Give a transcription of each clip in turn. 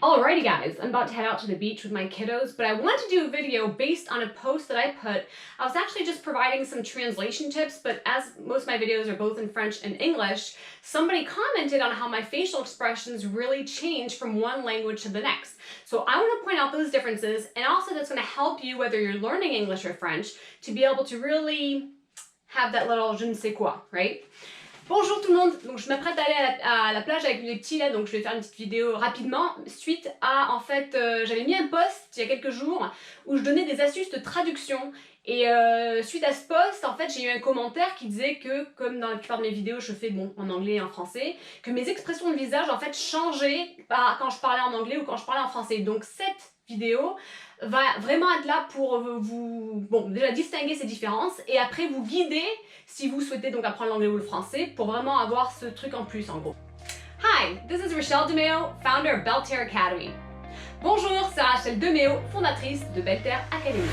Alrighty guys, I'm about to head out to the beach with my kiddos, but I wanted to do a video based on a post that I put. I was actually just providing some translation tips, but as most of my videos are both in French and English, somebody commented on how my facial expressions really change from one language to the next. So I want to point out those differences, and also that's going to help you, whether you're learning English or French, to be able to really have that little je ne sais quoi, right? Bonjour tout le monde, donc je m'apprête à aller à la plage avec les petits là, donc je vais faire une petite vidéo rapidement suite à, en fait, j'avais mis un post il y a quelques jours où je donnais des astuces de traduction et suite à ce post, en fait, j'ai eu un commentaire qui disait que, comme dans la plupart de mes vidéos, je fais en anglais et en français, que mes expressions de visage, en fait, changeaient quand je parlais en anglais ou quand je parlais en français. Donc cette vidéo va vraiment être là pour vous, déjà distinguer ces différences et après vous guider si vous souhaitez donc apprendre l'anglais ou le français pour vraiment avoir ce truc en plus en gros. Hi, this is Rachelle DeMeo, founder of Belterre Academy. Bonjour, c'est Rachelle DeMeo, fondatrice de Belterre Academy.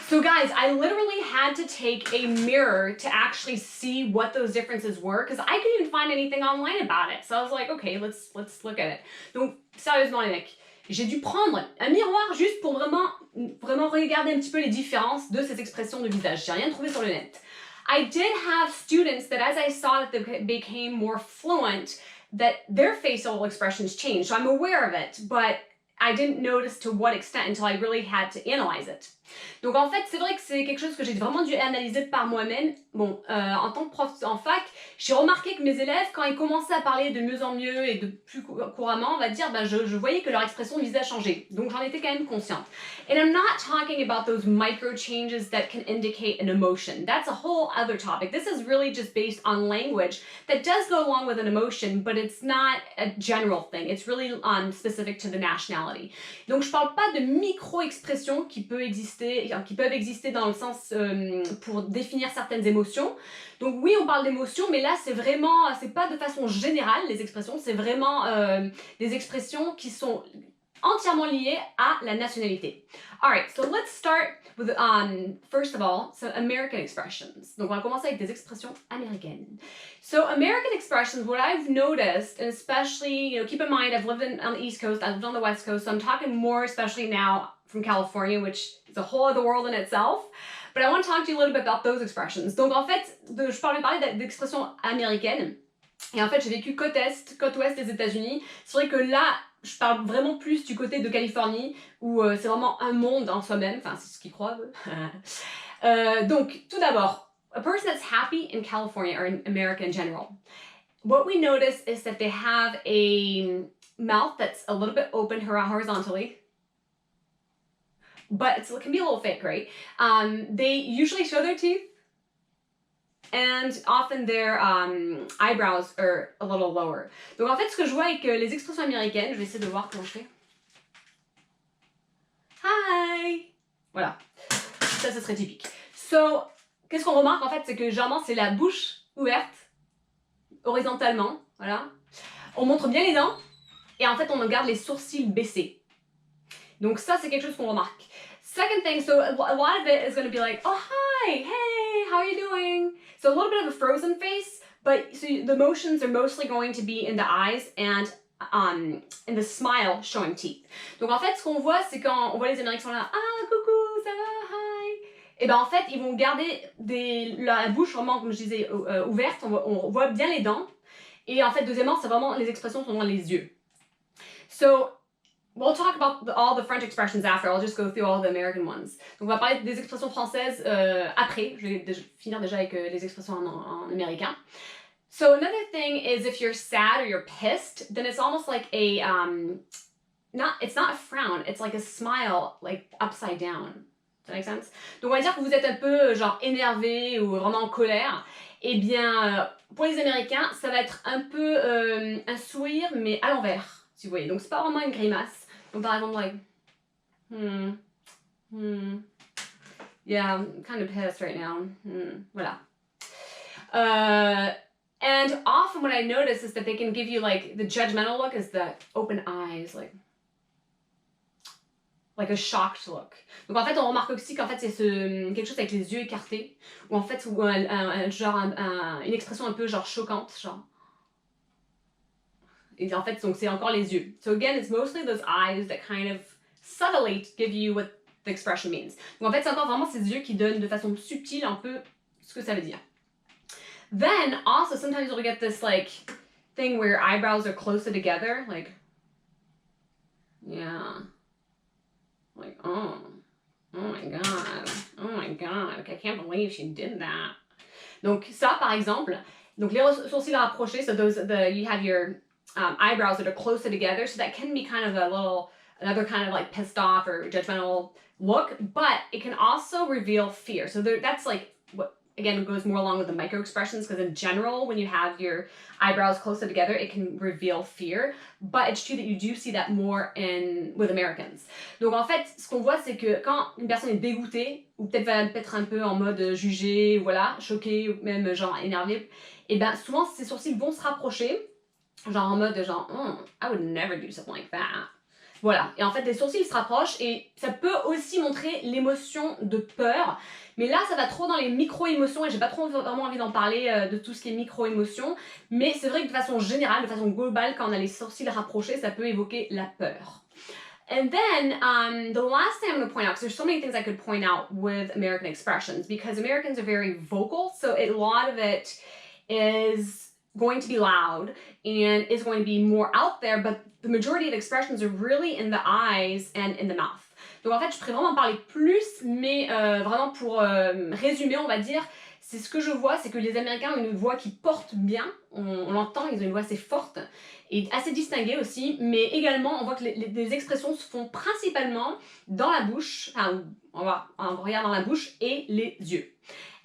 So guys, I literally had to take a mirror to actually see what those differences were because I couldn't even find anything online about it. So I was like, okay, let's look at it. Donc, sérieusement les mecs, j'ai dû prendre un miroir juste pour vraiment regarder un petit peu les différences de ces expressions de visage. J'ai rien trouvé sur le net. I did have students that as I saw that they became more fluent, that their facial expressions changed. So I'm aware of it, but I didn't notice to what extent until I really had to analyze it. Donc en fait, c'est vrai que c'est quelque chose que j'ai vraiment dû analyser par moi-même. Bon, en tant que prof en fac, j'ai remarqué que mes élèves, quand ils commençaient à parler de mieux en mieux et de plus couramment, on va dire, je voyais que leur expression de visage changeait. Donc j'en étais quand même consciente. And I'm not talking about those micro changes that can indicate an emotion. That's a whole other topic. This is really just based on language that does go along with an emotion, but it's not a general thing. It's really specific to the nationality. Donc je parle pas de micro-expressions qui peuvent exister dans le sens pour définir certaines émotions. Donc oui, on parle d'émotions, mais là c'est pas de façon générale les expressions, c'est vraiment des expressions qui sont entièrement liées à la nationalité. Alright, so let's start with, first of all, some American expressions. Donc on va commencer avec des expressions américaines. So American expressions, what I've noticed, and especially, keep in mind I've lived on the East Coast, I've lived on the West Coast, so I'm talking more especially now from California, which is a whole other world in itself. But I want to talk to you a little bit about those expressions. Donc en fait, je parlais d'expressions américaines. Et en fait, j'ai vécu côte ouest des États-Unis. C'est vrai que là, je parle vraiment plus du côté de Californie, où c'est vraiment un monde en soi-même. Enfin, c'est ce qu'ils croient. Donc, tout d'abord, a person that's happy in California or in America in general. What we notice is that they have a mouth that's a little bit open horizontally. But it can be a little fake, right? They usually show their teeth. And often their eyebrows are a little lower. Donc en fait, ce que je vois avec les expressions américaines, je vais essayer de voir comment je fais. Hi! Voilà. Ça, ce serait typique. So, qu'est-ce qu'on remarque en fait, c'est que généralement, c'est la bouche ouverte, horizontalement, voilà. On montre bien les dents, et en fait, on garde les sourcils baissés. Donc ça, c'est quelque chose qu'on remarque. Second thing, so a lot of it is going to be like, oh, hi, hey, how are you doing? So a little bit of a frozen face, but so the motions are mostly going to be in the eyes and in the smile showing teeth. Donc en fait, ce qu'on voit, c'est quand on voit les Américains sont là, ah, coucou, ça va, hi. Et ben en fait, ils vont garder la bouche vraiment, comme je disais, ouverte, on voit bien les dents. Et en fait, deuxièmement, c'est vraiment, les expressions sont dans les yeux. So, we'll talk about all the French expressions after. I'll just go through all the American ones. Donc on va parler des expressions françaises après. Je vais finir déjà avec les expressions en américain. So another thing is if you're sad or you're pissed, then it's almost like a it's not a frown, it's like a smile, like upside down. Does that make sense? Donc on va dire que vous êtes un peu genre énervé ou vraiment en colère. Eh bien, pour les Américains, ça va être un peu un sourire mais à l'envers, si vous voyez. Donc c'est pas vraiment une grimace. Donc par exemple, like, yeah, I'm kind of pissed right now. Voilà. And often what I notice is that they can give you like the judgmental look is the open eyes, like. like a shocked look. Donc en fait, on remarque aussi qu'en fait, c'est quelque chose avec les yeux écartés, ou en fait, genre une expression un peu genre choquante, genre. Et en fait, donc c'est encore les yeux. So again, it's mostly those eyes that kind of subtly give you what the expression means. Donc en fait, c'est encore vraiment ces yeux qui donnent de façon subtile un peu ce que ça veut dire. Then also sometimes you'll get this like thing where your eyebrows are closer together, like yeah, like oh my god, I can't believe she did that. Donc ça par exemple, donc les sourcils rapprochés, so you have your eyebrows that are closer together, so that can be kind of another kind of like pissed off or judgmental look, but it can also reveal fear. So that's like what again goes more along with the micro expressions, because in general, when you have your eyebrows closer together, it can reveal fear, but it's true that you do see that more with Americans. Donc en fait, ce qu'on voit, c'est que quand une personne est dégoûtée, ou peut-être un peu en mode jugé, voilà, choqué, ou même genre énervé, et ben souvent ces sourcils vont se rapprocher, genre en mode genre, I would never do something like that. Voilà, et en fait les sourcils se rapprochent et ça peut aussi montrer l'émotion de peur, mais là ça va trop dans les micro-émotions et j'ai pas trop vraiment envie d'en parler de tout ce qui est micro-émotions, mais c'est vrai que de façon générale, de façon globale, quand on a les sourcils rapprochés, ça peut évoquer la peur. And then the last thing I'm going to point out, because there's so many things I could point out with American expressions, because Americans are very vocal, so a lot of it is going to be loud and is going to be more out there, but the majority of expressions are really in the eyes and in the mouth. Donc en fait, je pourrais vraiment en parler plus, mais vraiment pour résumer, on va dire, c'est ce que je vois, c'est que les Américains ont une voix qui porte bien, on l'entend, ils ont une voix assez forte et assez distinguée aussi, mais également on voit que les expressions se font principalement dans la bouche, enfin on regarde dans la bouche et les yeux.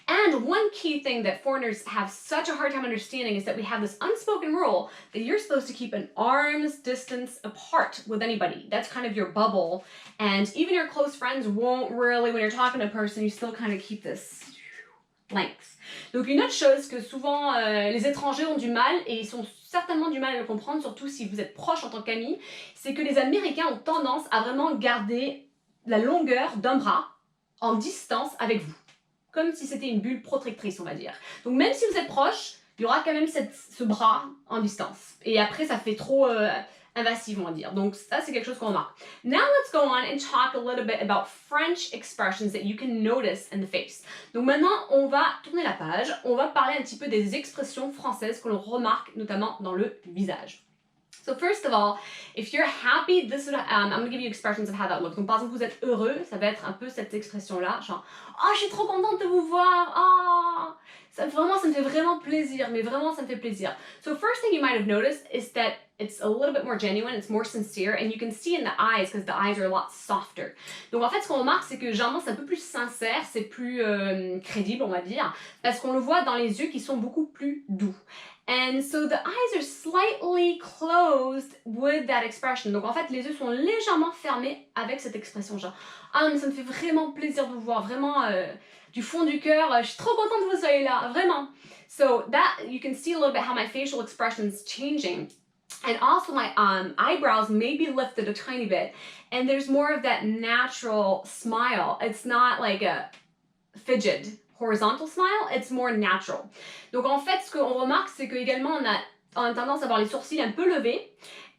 And one key thing that foreigners have such a hard time understanding is that we have this unspoken rule that you're supposed to keep an arm's distance apart with anybody. That's kind of your bubble. And even your close friends won't really, when you're talking to a person, you still kind of keep this length. Donc une autre chose que souvent les étrangers ont du mal, et ils sont certainement du mal à le comprendre, surtout si vous êtes proche en tant qu'amis, c'est que les Américains ont tendance à vraiment garder la longueur d'un bras en distance avec vous. Comme si c'était une bulle protectrice, on va dire. Donc même si vous êtes proche, il y aura quand même ce bras en distance. Et après, ça fait trop invasif, on va dire. Donc ça, c'est quelque chose qu'on remarque. Now let's go on and talk a little bit about French expressions that you can notice in the face. Donc maintenant, on va tourner la page. On va parler un petit peu des expressions françaises que l'on remarque, notamment dans le visage. So first of all, if you're happy, this is I'm going to give you expressions of how that looks. Donc par exemple, vous êtes heureux, ça va être un peu cette expression-là, genre « Oh, je suis trop contente de vous voir! Oh! » Ça me fait vraiment plaisir, mais vraiment, ça me fait plaisir. So first thing you might have noticed is that it's a little bit more genuine, it's more sincere, and you can see in the eyes, because the eyes are a lot softer. Donc en fait, ce qu'on remarque, c'est que généralement, c'est un peu plus sincère, c'est plus crédible, on va dire, parce qu'on le voit dans les yeux qui sont beaucoup plus doux. And so the eyes are slightly closed with that expression. Donc en fait, les yeux sont légèrement fermés avec cette expression, genre « Ah, mais ça me fait vraiment plaisir de vous voir, vraiment du fond du cœur, je suis trop contente que vous soyez là, vraiment. » So that, you can see a little bit how my facial expression's changing. And also my eyebrows may be lifted a tiny bit. And there's more of that natural smile. It's not like a fidget horizontal smile, it's more natural. Donc en fait, ce qu'on remarque, c'est qu'également on a tendance à avoir les sourcils un peu levés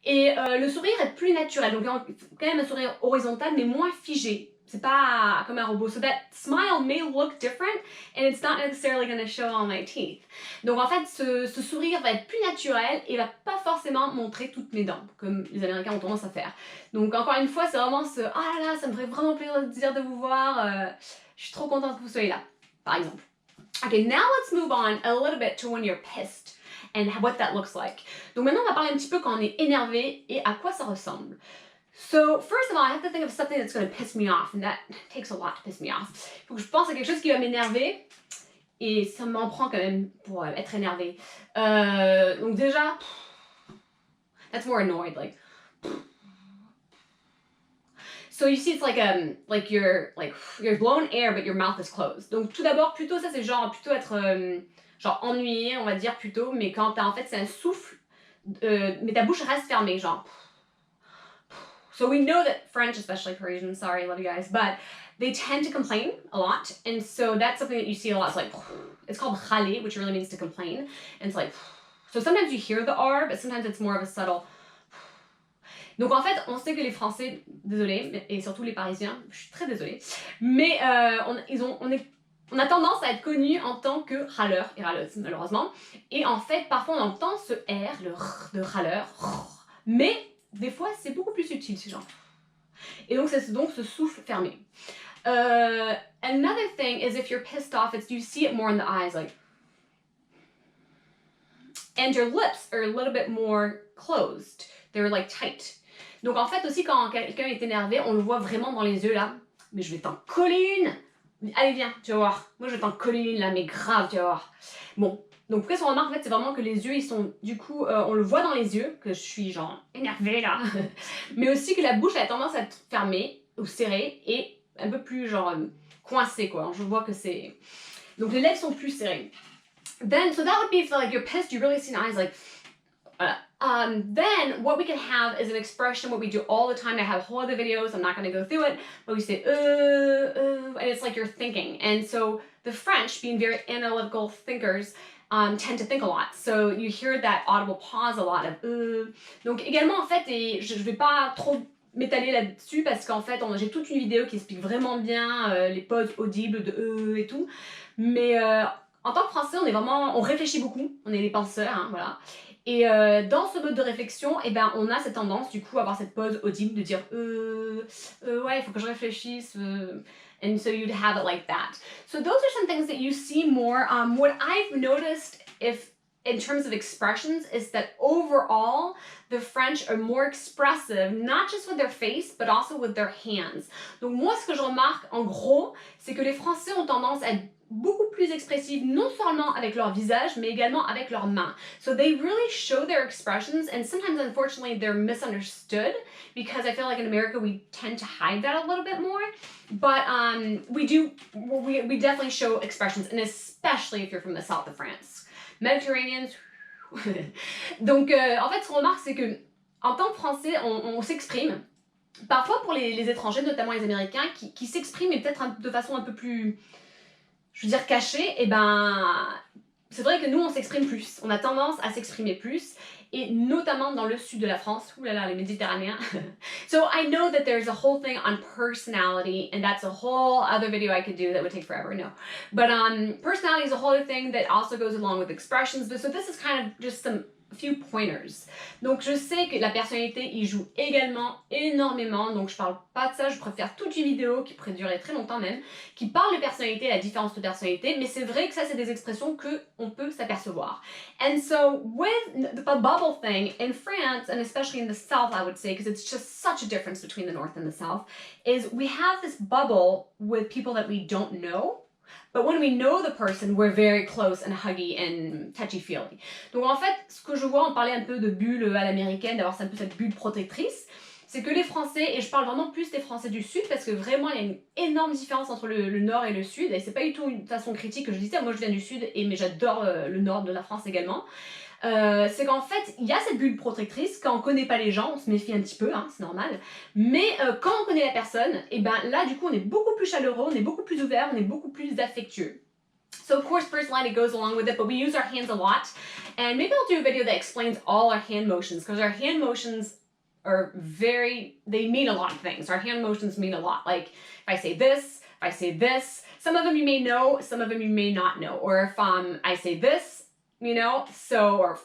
et le sourire est plus naturel. Donc quand même un sourire horizontal mais moins figé. C'est pas comme un robot. So that smile may look different and it's not necessarily going to show on my teeth. Donc en fait, ce sourire va être plus naturel et va pas forcément montrer toutes mes dents, comme les Américains ont tendance à faire. Donc encore une fois, c'est vraiment ce « Ah là là, ça me ferait vraiment plaisir de vous voir, je suis trop contente que vous soyez là », par exemple. Okay, now let's move on a little bit to when you're pissed and what that looks like. Donc maintenant, on va parler un petit peu quand on est énervé et à quoi ça ressemble. So, first of all, I have to think of something that's going to piss me off, and that takes a lot to piss me off. Il faut que je pense à quelque chose qui va m'énerver, et ça m'en prend quand même pour être énervé. Donc déjà, that's more annoyed, like. So you see, it's like you're blowing air, but your mouth is closed. Donc tout d'abord, plutôt ça, c'est genre plutôt être genre ennuyé, on va dire plutôt, mais quand en fait c'est un souffle, mais ta bouche reste fermée, genre. So we know that French, especially Parisians, sorry, love you guys, but they tend to complain a lot. And so that's something that you see a lot. It's like, it's called râler, which really means to complain. And it's like, so sometimes you hear the R, but sometimes it's more of a subtle. Donc en fait, on sait que les Français, désolé, et surtout les Parisiens, je suis très désolée, mais on a tendance à être connus en tant que râleurs et râleuses, malheureusement. Et en fait, parfois on entend ce R, le R de râleur, mais des fois c'est beaucoup plus subtil, ce genre. Et donc c'est donc ce souffle fermé. Another thing is if you're pissed off, you see it more in the eyes, like, and your lips are a little bit more closed. They're like tight. Donc en fait aussi quand quelqu'un est énervé, on le voit vraiment dans les yeux là. Mais je vais t'en coller une. Allez viens, tu vas voir. Moi je vais t'en coller une là, mais grave, tu vas voir. Bon, donc qu'est-ce qu'on remarque en fait, c'est vraiment que les yeux ils sont, du coup, on le voit dans les yeux que je suis genre énervée là. Mais aussi que la bouche elle a tendance à être fermée ou serrée et un peu plus genre coincée quoi. Je vois que c'est. Donc les lèvres sont plus serrées. Then, so that would be if like you're pissed, you really see the eyes like. Then what we can have is an expression, what we do all the time. I have whole other videos, I'm not going to go through it, but we say and it's like you're thinking. And so the French, being very analytical thinkers, tend to think a lot. So you hear that audible pause a lot of Donc également en fait, et je vais pas trop m'étaler là-dessus parce qu'en fait j'ai toute une vidéo qui explique vraiment bien les pauses audibles de et tout. Mais en tant que français, on réfléchit beaucoup, on est des penseurs, hein, voilà. Et dans ce mode de réflexion, eh ben, on a cette tendance du coup à avoir cette pause audible de dire ouais, il faut que je réfléchisse. And so you'd have it like that. So those are some things that you see more. What I've noticed in terms of expressions is that overall the French are more expressive, not just with their face, but also with their hands. Donc moi, ce que je remarque en gros, c'est que les Français ont tendance à être beaucoup plus expressifs, non seulement avec leur visage, mais également avec leurs mains. So they really show their expressions, and sometimes, unfortunately, they're misunderstood, because I feel like in America, we tend to hide that a little bit more. But we definitely show expressions, and especially if you're from the south of France. Mediterraneans. Donc, en fait, ce qu'on remarque, c'est que en tant que Français, on s'exprime. Parfois, pour les étrangers, notamment les Américains, qui s'expriment, mais peut-être de façon un peu plus, je veux dire, cachée, et ben, c'est vrai que nous, on s'exprime plus. On a tendance à s'exprimer plus, et notamment dans le sud de la France. Ouh là là, les Méditerranéens. So I know that there's a whole thing on personality, and that's a whole other video I could do that would take forever, no. But personality is a whole other thing that also goes along with expressions. So this is kind of just a few pointers. Donc je sais que la personnalité y joue également énormément, donc je parle pas de ça, je préfère toute une vidéo qui pourrait durer très longtemps même, qui parle de personnalité, la différence de personnalité, mais c'est vrai que ça c'est des expressions que on peut s'apercevoir. And so with the bubble thing in France, and especially in the South I would say, because it's just such a difference between the North and the South, is we have this bubble with people that we don't know. But when we know the person, we're very close and huggy and touchy-feely. Donc en fait, ce que je vois, on parlait un peu de bulle à l'américaine, d'avoir un peu cette bulle protectrice, c'est que les Français, et je parle vraiment plus des Français du Sud, parce que vraiment il y a une énorme différence entre le Nord et le Sud, et c'est pas du tout une façon critique que je disais, moi je viens du Sud, mais j'adore le Nord de la France également. C'est qu'en fait, il y a cette bulle protectrice, quand on connaît pas les gens, on se méfie un petit peu, hein, c'est normal, mais quand on connaît la personne, et ben là du coup on est beaucoup plus chaleureux, on est beaucoup plus ouvert, on est beaucoup plus affectueux. So of course personality goes along with it, but we use our hands a lot, and maybe I'll do a video that explains all our hand motions, because our hand motions are they mean a lot of things. Our hand motions mean a lot, like if I say this, some of them you may know, some of them you may not know, or if I say this, you know, so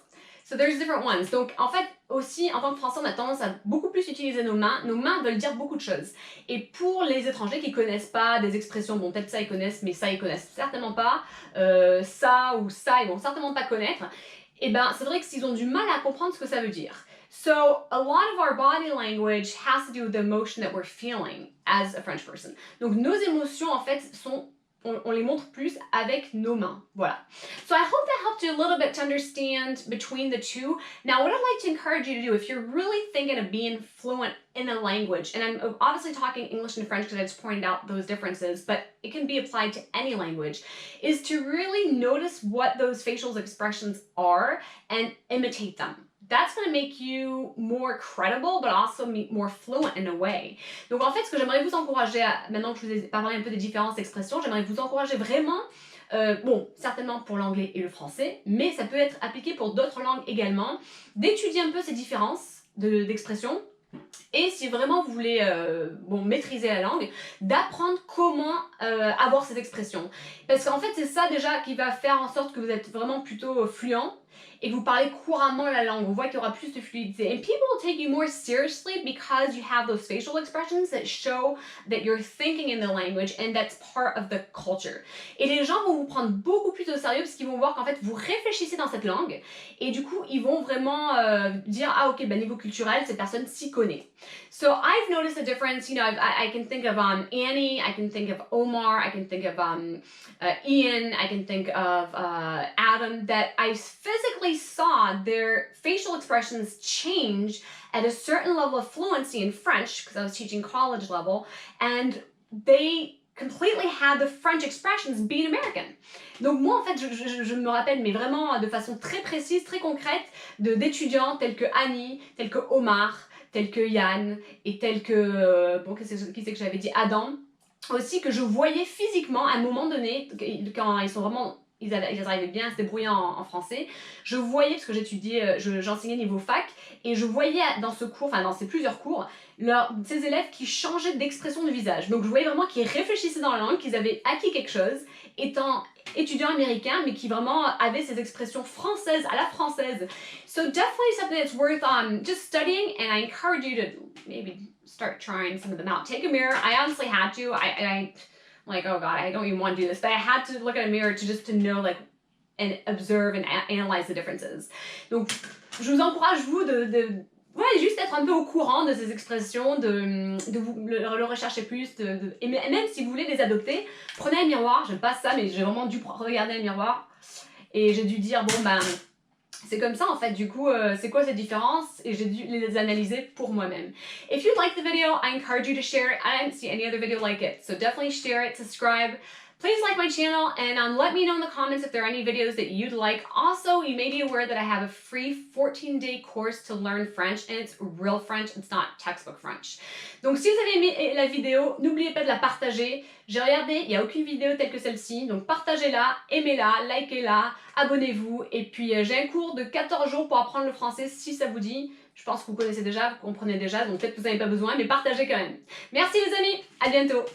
there's different ones. Donc en fait aussi en tant que Français on a tendance à beaucoup plus utiliser nos mains veulent dire beaucoup de choses. Et pour les étrangers qui connaissent pas des expressions, bon peut-être ça ils connaissent, mais ça ils connaissent certainement pas, ça ou ça ils vont certainement pas connaître, et ben c'est vrai que s'ils ont du mal à comprendre ce que ça veut dire. So a lot of our body language has to do with the emotion that we're feeling as a French person. Donc nos émotions en fait on les montre plus avec nos mains. Voilà. So I hope that helped you a little bit to understand between the two. Now, what I'd like to encourage you to do, if you're really thinking of being fluent in a language, and I'm obviously talking English and French because I just pointed out those differences, but it can be applied to any language, is to really notice what those facial expressions are and imitate them. that's going to make you more credible, but also more fluent in a way. Donc en fait, ce que j'aimerais vous encourager, maintenant que je vous ai parlé un peu des différences d'expression, j'aimerais vous encourager vraiment, bon, certainement pour l'anglais et le français, mais ça peut être appliqué pour d'autres langues également, d'étudier un peu ces différences d'expression. Et si vraiment vous voulez maîtriser la langue, d'apprendre comment avoir ces expressions. Parce qu'en fait, c'est ça déjà qui va faire en sorte que vous êtes vraiment plutôt fluent et que vous parlez couramment la langue. On voit qu'il y aura plus de fluidité. And people will take you more seriously because you have those facial expressions that show that you're thinking in the language and that's part of the culture. Et les gens vont vous prendre beaucoup plus au sérieux parce qu'ils vont voir qu'en fait, vous réfléchissez dans cette langue et du coup, ils vont vraiment dire « Ah ok, niveau culturel, cette personne s'y connaît ». So I've noticed a difference, you know, I can think of Annie, I can think of Omar, I can think of Ian, I can think of Adam, that I physically saw their facial expressions change at a certain level of fluency in French, because I was teaching college level, and they completely had the French expressions being American. Donc moi en fait je me rappelle mais vraiment de façon très précise, très concrète d'étudiants tels que Annie, tels que Omar, tels que Yann et tels que, qui c'est que j'avais dit, Adam, aussi que je voyais physiquement à un moment donné, quand ils sont vraiment, ils arrivaient bien à se débrouiller en français, je voyais, parce que j'étudiais, j'enseignais niveau fac, et je voyais dans ce cours, enfin dans ces plusieurs cours, ces élèves qui changeaient d'expression de visage. Donc je voyais vraiment qu'ils réfléchissaient dans la langue, qu'ils avaient acquis quelque chose, étant étudiants américains, mais qui vraiment avaient ces expressions françaises à la française. So definitely something that's worth just studying, and I encourage you to maybe start trying some of them out. Take a mirror. I honestly had to. I'm like, oh God, I don't even want to do this, but I had to look at a mirror to know, like, and observe and analyze the differences. Donc, je vous encourage, vous, ouais, juste être un peu au courant de ces expressions, de vous le rechercher plus, et même si vous voulez les adopter, prenez un miroir, j'aime pas ça, mais j'ai vraiment dû regarder le miroir, et j'ai dû dire, bon ben, c'est comme ça en fait, du coup, c'est quoi ces différences, et j'ai dû les analyser pour moi-même. If you like the video, I encourage you to share it. I didn't see any other video like it, so definitely share it, subscribe. Please like my channel and let me know in the comments if there are any videos that you'd like. Also, you may be aware that I have a free 14-day course to learn French, and it's real French, it's not textbook French. Donc si vous avez aimé la vidéo, n'oubliez pas de la partager. J'ai regardé, il n'y a aucune vidéo telle que celle-ci, donc partagez-la, aimez-la, likez-la, abonnez-vous. Et puis j'ai un cours de 14 jours pour apprendre le français si ça vous dit. Je pense que vous connaissez déjà, vous comprenez déjà, donc peut-être que vous n'avez pas besoin, mais partagez quand même. Merci les amis, à bientôt.